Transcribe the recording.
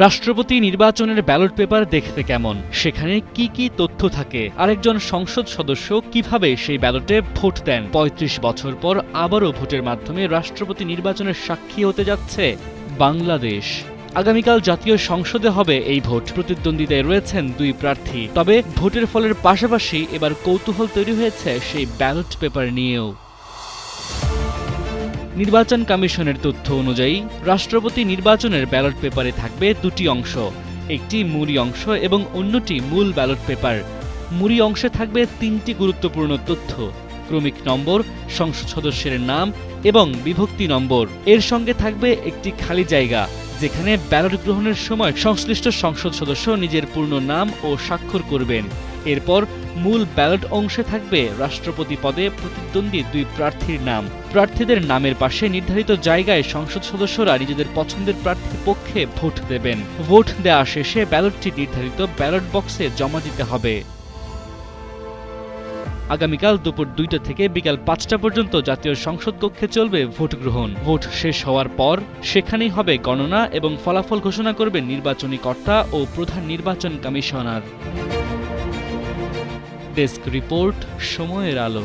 রাষ্ট্রপতি নির্বাচনের ballot paper দেখতে কেমন, সেখানে কি কি তথ্য থাকে, আরেকজন সংসদ সদস্য কিভাবে সেই ব্যালটে ভোট দেন, ৩৫ বছর পর আবারও ভোটের মাধ্যমে রাষ্ট্রপতি নির্বাচনের সাক্ষী হতে যাচ্ছে বাংলাদেশ। আগামীকাল জাতীয় সংসদে হবে এই ভোট। প্রতিদ্বন্দ্বিতায় রয়েছেন দুই প্রার্থী। তবে ভোটের ফলের পাশাপাশি এবার কৌতূহল তৈরি হয়েছে সেই ব্যালট পেপার নিয়েও। নির্বাচন কমিশনের তথ্য অনুযায়ী রাষ্ট্রপতি নির্বাচনের ব্যালট পেপারে থাকবে দুটি অংশ, একটি মুড়ি অংশ এবং অন্যটি মূল ব্যালট পেপার। মুড়ি অংশে থাকবে তিনটি গুরুত্বপূর্ণ তথ্য: ক্রমিক নম্বর, সংসদ সদস্যের নাম এবং বিভক্তি নম্বর। এর সঙ্গে থাকবে একটি খালি জায়গা, যেখানে ব্যালট গ্রহণের সময় সংশ্লিষ্ট সংসদ সদস্য নিজের পূর্ণ নাম ও স্বাক্ষর করবেন। এরপর মূল ব্যালট অংশে থাকবে রাষ্ট্রপতি পদে প্রতিদ্বন্দ্বী দুই প্রার্থীর নাম। প্রার্থীদের নামের পাশে নির্ধারিত জায়গায় সংসদ সদস্যরা নিজেদের পছন্দের প্রার্থীর পক্ষে ভোট দেবেন। ভোট দেওয়া শেষে ব্যালটটি নির্ধারিত ব্যালট বক্সে জমা দিতে হবে। আগামীকাল দুপুর ২টা থেকে বিকাল ৫টা পর্যন্ত জাতীয় সংসদ কক্ষে চলবে ভোট গ্রহণ। ভোট শেষ হওয়ার পর সেখানেই হবে গণনা এবং ফলাফল ঘোষণা করবেন নির্বাচনী কর্তা ও প্রধান নির্বাচন কমিশনার। ডেস্ক রিপোর্ট, সময়ের আলো।